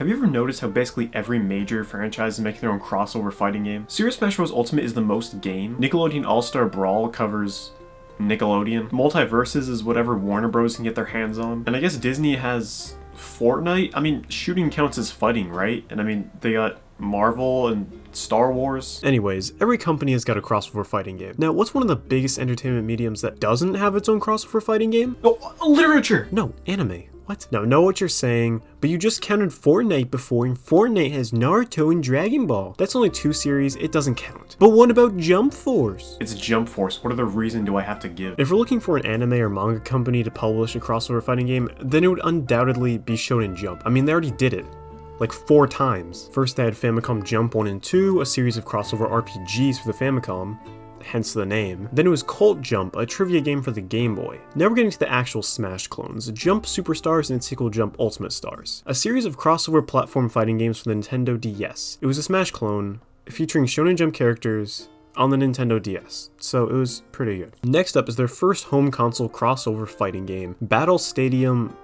Have you ever noticed how basically every major franchise is making their own crossover fighting game? Super Smash Bros. Ultimate is the most game. Nickelodeon All-Star Brawl covers Nickelodeon. Multiverses is whatever Warner Bros. Can get their hands on. And I guess Disney has Fortnite? I mean, shooting counts as fighting, right? And I mean, they got Marvel and Star Wars. Anyways, every company has got a crossover fighting game. Now, what's one of the biggest entertainment mediums that doesn't have its own crossover fighting game? Oh, literature! No, anime. What? Now, I know what you're saying, but you just counted Fortnite before, and Fortnite has Naruto and Dragon Ball. That's only 2 series, it doesn't count. But what about Jump Force? It's Jump Force, what other reason do I have to give? If we're looking for an anime or manga company to publish a crossover fighting game, then it would undoubtedly be Shonen Jump. I mean, they already did it. Like 4 times. First they had Famicom Jump 1 and 2, a series of crossover RPGs for the Famicom, hence the name. Then it was Cult Jump, a trivia game for the Game Boy. Now we're getting to the actual Smash clones, Jump Superstars and its sequel Jump Ultimate Stars, a series of crossover platform fighting games for the Nintendo DS. It was a Smash clone, featuring Shonen Jump characters on the Nintendo DS, so it was pretty good. Next up is their first home console crossover fighting game, Battle Stadium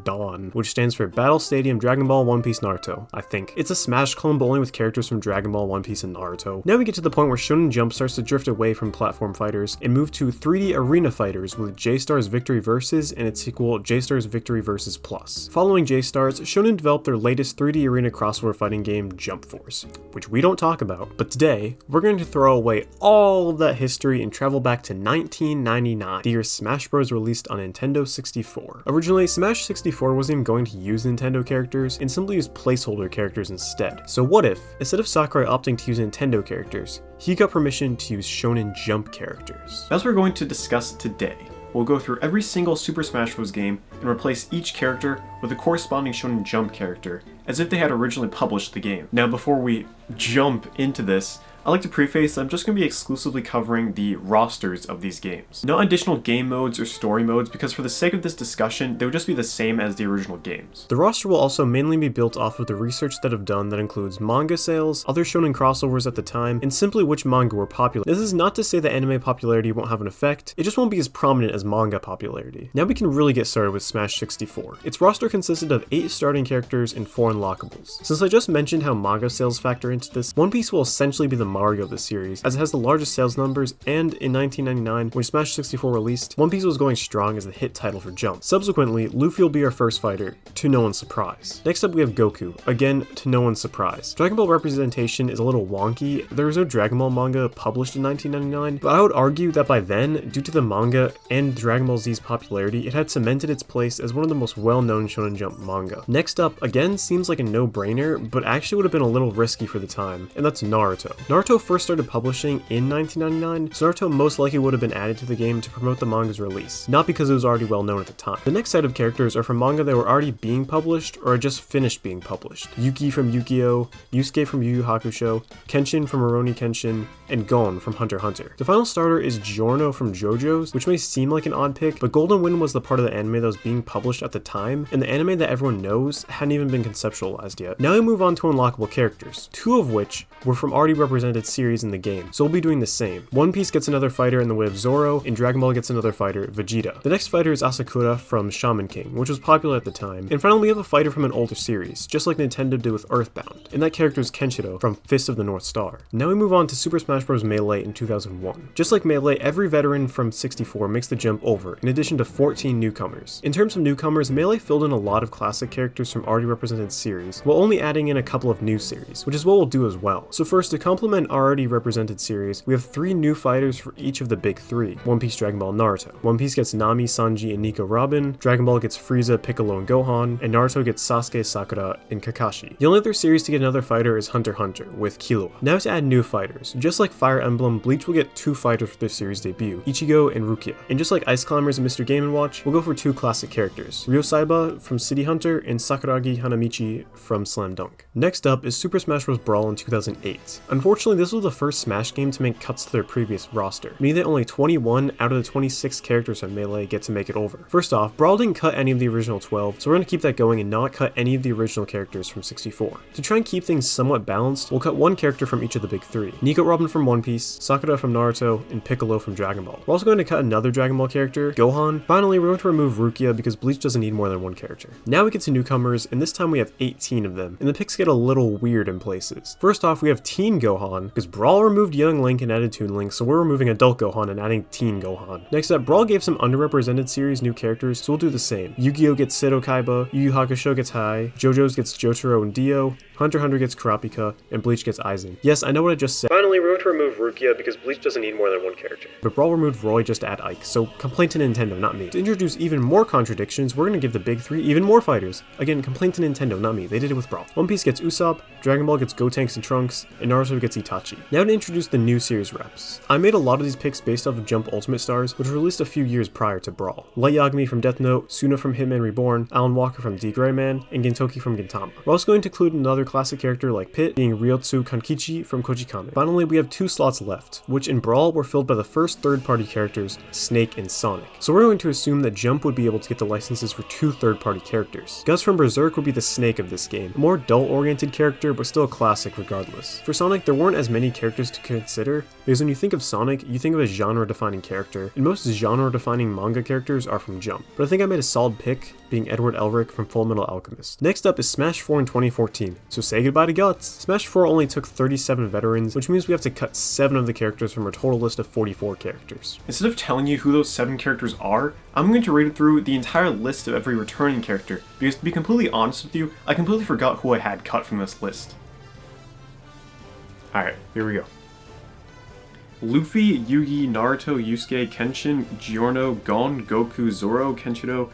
Dawn, which stands for Battle Stadium Dragon Ball, One Piece, Naruto, I think. It's a Smash clone, but only with characters from Dragon Ball, One Piece, and Naruto. Now we get to the point where Shonen Jump starts to drift away from platform fighters and move to 3D arena fighters with J-Stars Victory Versus and its sequel J-Stars Victory Versus Plus. Following J-Stars, Shonen developed their latest 3D arena crossover fighting game, Jump Force, which we don't talk about, but today, we're going to throw away all of that history and travel back to 1999, the year Smash Bros. Released on Nintendo 64. Originally, Smash 64 wasn't even going to use Nintendo characters and simply use placeholder characters instead. So what if, instead of Sakurai opting to use Nintendo characters, he got permission to use Shonen Jump characters? That's what we're going to discuss today. We'll go through every single Super Smash Bros. Game and replace each character with a corresponding Shonen Jump character, as if they had originally published the game. Now before we jump into this, I like to preface I'm just going to be exclusively covering the rosters of these games. No additional game modes or story modes, because for the sake of this discussion, they would just be the same as the original games. The roster will also mainly be built off of the research that I've done that includes manga sales, other shonen crossovers at the time, and simply which manga were popular. This is not to say that anime popularity won't have an effect, it just won't be as prominent as manga popularity. Now we can really get started with Smash 64. Its roster consisted of 8 starting characters and 4 unlockables. Since I just mentioned how manga sales factor into this, One Piece will essentially be the Mario of the series, as it has the largest sales numbers, and in 1999, when Smash 64 released, One Piece was going strong as the hit title for Jump. Subsequently, Luffy will be our first fighter, to no one's surprise. Next up we have Goku, again to no one's surprise. Dragon Ball representation is a little wonky. There was no Dragon Ball manga published in 1999, but I would argue that by then, due to the manga and Dragon Ball Z's popularity, it had cemented its place as one of the most well-known Shonen Jump manga. Next up, again seems like a no-brainer, but actually would have been a little risky for the time, and that's Naruto. Naruto first started publishing in 1999, so Naruto most likely would have been added to the game to promote the manga's release, not because it was already well known at the time. The next set of characters are from manga that were already being published or had just finished being published. Yuki from Yu-Gi-Oh!, Yusuke from Yu Yu Hakusho, Kenshin from Rurouni Kenshin, and Gon from Hunter x Hunter. The final starter is Giorno from JoJo's, which may seem like an odd pick, but Golden Wind was the part of the anime that was being published at the time, and the anime that everyone knows hadn't even been conceptualized yet. Now we move on to unlockable characters, 2 of which were from already represented series in the game, so we'll be doing the same. One Piece gets another fighter in the way of Zoro, and Dragon Ball gets another fighter, Vegeta. The next fighter is Asakura from Shaman King, which was popular at the time, and finally we have a fighter from an older series, just like Nintendo did with Earthbound, and that character is Kenshiro from Fist of the North Star. Now we move on to Super Smash Bros. Melee in 2001. Just like Melee, every veteran from 64 makes the jump over, in addition to 14 newcomers. In terms of newcomers, Melee filled in a lot of classic characters from already represented series, while only adding in a couple of new series, which is what we'll do as well. So first, to complement already represented series, we have 3 new fighters for each of the big 3. One Piece, Dragon Ball, Naruto. One Piece gets Nami, Sanji, and Nico Robin. Dragon Ball gets Frieza, Piccolo, and Gohan. And Naruto gets Sasuke, Sakura, and Kakashi. The only other series to get another fighter is Hunter x Hunter, with Killua. Now to add new fighters. Just like Fire Emblem, Bleach will get 2 fighters for their series debut, Ichigo and Rukia. And just like Ice Climbers and Mr. Game & Watch, we'll go for 2 classic characters, Ryo Saiba from City Hunter and Sakuragi Hanamichi from Slam Dunk. Next up is Super Smash Bros. Brawl in 2008. Unfortunately, this was the first Smash game to make cuts to their previous roster, meaning that only 21 out of the 26 characters on Melee get to make it over. First off, Brawl didn't cut any of the original 12, so we're going to keep that going and not cut any of the original characters from 64. To try and keep things somewhat balanced, we'll cut 1 character from each of the big 3. Nico Robin from One Piece, Sakura from Naruto, and Piccolo from Dragon Ball. We're also going to cut another Dragon Ball character, Gohan. Finally, we're going to remove Rukia because Bleach doesn't need more than one character. Now we get to newcomers, and this time we have 18 of them, and the picks get a little weird in places. First off, we have Teen Gohan, because Brawl removed Young Link and added Toon Link, so we're removing Adult Gohan and adding Teen Gohan. Next up, Brawl gave some underrepresented series new characters, so we'll do the same. Yu-Gi-Oh gets Seto Kaiba, Yu Yu Hakusho gets Hai, JoJo's gets Jotaro and Dio, Hunter x Hunter gets Kurapika, and Bleach gets Aizen. Yes, I know what I just said. Finally, we're going to remove Rukia because Bleach doesn't need more than one character. But Brawl removed Roy just to add Ike, so complaint to Nintendo, not me. To introduce even more contradictions, we're going to give the big three even more fighters. Again, complaint to Nintendo, not me. They did it with Brawl. One Piece gets Usopp, Dragon Ball gets Gotenks and Trunks, and Naruto gets Itachi. Now to introduce the new series reps. I made a lot of these picks based off of Jump Ultimate Stars, which were released a few years prior to Brawl. Light Yagami from Death Note, Suna from Hitman Reborn, Alan Walker from D. Gray Man, and Gintoki from Gintama. We're also going to include another classic character like Pit, being Ryotsu Kankichi from Kojikame. Finally, we have 2 slots left, which in Brawl were filled by the first third-party characters, Snake and Sonic. So we're going to assume that Jump would be able to get the licenses for 2 third-party characters. Gus from Berserk would be the Snake of this game, a more adult-oriented character, but still a classic regardless. For Sonic, there weren't as many characters to consider, because when you think of Sonic, you think of a genre-defining character, and most genre-defining manga characters are from Jump. But I think I made a solid pick, being Edward Elric from Fullmetal Alchemist. Next up is Smash 4 in 2014, so say goodbye to Guts. Smash 4 only took 37 veterans, which means we have to cut 7 of the characters from a total list of 44 characters. Instead of telling you who those 7 characters are, I'm going to read through the entire list of every returning character, because to be completely honest with you, I completely forgot who I had cut from this list. Alright, here we go. Luffy, Yugi, Naruto, Yusuke, Kenshin, Giorno, Gon, Goku, Zoro, Kenshiro,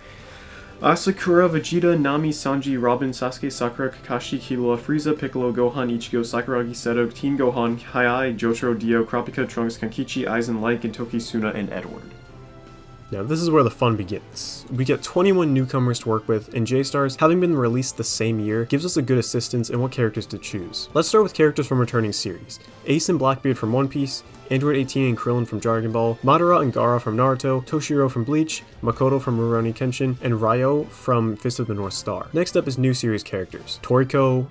Asakura, Vegeta, Nami, Sanji, Robin, Sasuke, Sakura, Kakashi, Killua, Frieza, Piccolo, Gohan, Ichigo, Sakuragi, Seto, Teen Gohan, Hai, Jotaro, Dio, Kurapika, Trunks, Kankichi, Aizen, Light, Gintoki, Suna, and Edward. Now this is where the fun begins. We get 21 newcomers to work with, and J-Stars, having been released the same year, gives us a good assistance in what characters to choose. Let's start with characters from returning series. Ace and Blackbeard from One Piece, Android 18 and Krillin from Dragon Ball, Madara and Gaara from Naruto, Toshiro from Bleach, Makoto from Rurouni Kenshin, and Ryo from Fist of the North Star. Next up is new series characters. Toriko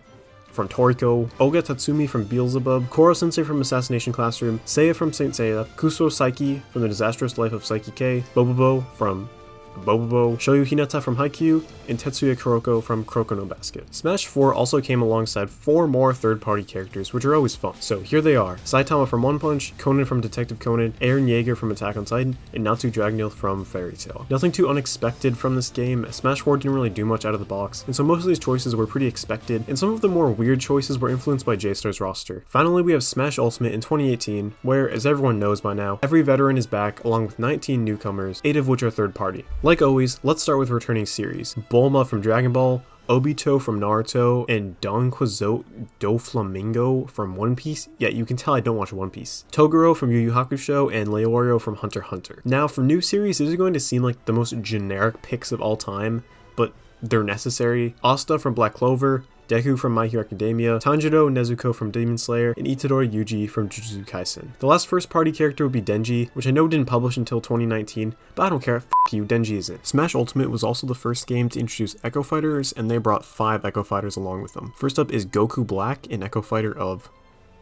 from Toriko, Oga Tatsumi from Beelzebub, Koro Sensei from Assassination Classroom, Seiya from Saint Seiya, Kuso Saiki from The Disastrous Life of Saiki K, Bobobo from Bobobo, Shoyu Hinata from Haikyuu, and Tetsuya Kuroko from Kuroko no Basket. Smash 4 also came alongside 4 more third-party characters, which are always fun. So here they are: Saitama from One Punch, Conan from Detective Conan, Eren Yeager from Attack on Titan, and Natsu Dragneel from Fairy Tail. Nothing too unexpected from this game. Smash 4 didn't really do much out of the box, and so most of these choices were pretty expected, and some of the more weird choices were influenced by J-Star's roster. Finally, we have Smash Ultimate in 2018, where, as everyone knows by now, every veteran is back, along with 19 newcomers, 8 of which are third-party. Like always, let's start with returning series. Bulma from Dragon Ball, Obito from Naruto, and Don Quixote Doflamingo from One Piece. Yeah, you can tell I don't watch One Piece. Toguro from Yu Yu Hakusho, and Leorio from Hunter x Hunter. Now, for new series, this is going to seem like the most generic picks of all time, but they're necessary. Asta from Black Clover, Deku from My Hero Academia, Tanjiro Nezuko from Demon Slayer, and Itadori Yuji from Jujutsu Kaisen. The last first-party character would be Denji, which I know didn't publish until 2019, but I don't care, f*** you, Denji is it. Smash Ultimate was also the first game to introduce Echo Fighters, and they brought 5 Echo Fighters along with them. First up is Goku Black, an Echo Fighter of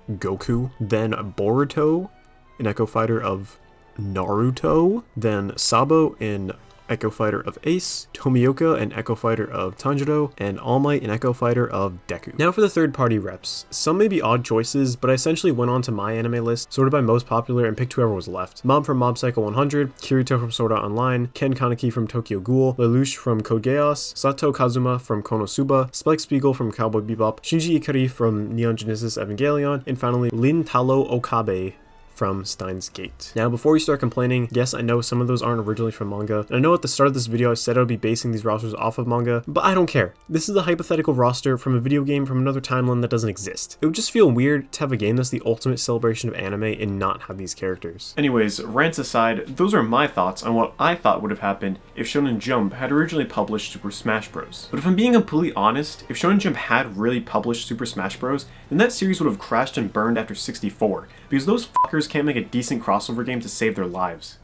Goku, then Boruto, an Echo Fighter of Naruto, then Sabo, an Echo Fighter of Ace, Tomioka, an Echo Fighter of Tanjiro, and All Might, an Echo Fighter of Deku. Now for the third-party reps. Some may be odd choices, but I essentially went on to my anime list, sorted by most popular, and picked whoever was left. Mob from Mob Psycho 100, Kirito from Sword Art Online, Ken Kaneki from Tokyo Ghoul, Lelouch from Code Geass, Sato Kazuma from Konosuba, Spike Spiegel from Cowboy Bebop, Shinji Ikari from Neon Genesis Evangelion, and finally Lin Taro Okabe from Steins Gate. Now, before you start complaining, yes, I know some of those aren't originally from manga, and I know at the start of this video I said I would be basing these rosters off of manga, but I don't care. This is a hypothetical roster from a video game from another timeline that doesn't exist. It would just feel weird to have a game that's the ultimate celebration of anime and not have these characters. Anyways, rants aside, those are my thoughts on what I thought would have happened if Shonen Jump had originally published Super Smash Bros. But if I'm being completely honest, if Shonen Jump had really published Super Smash Bros, then that series would have crashed and burned after 64, because those fuckers can't make a decent crossover game to save their lives.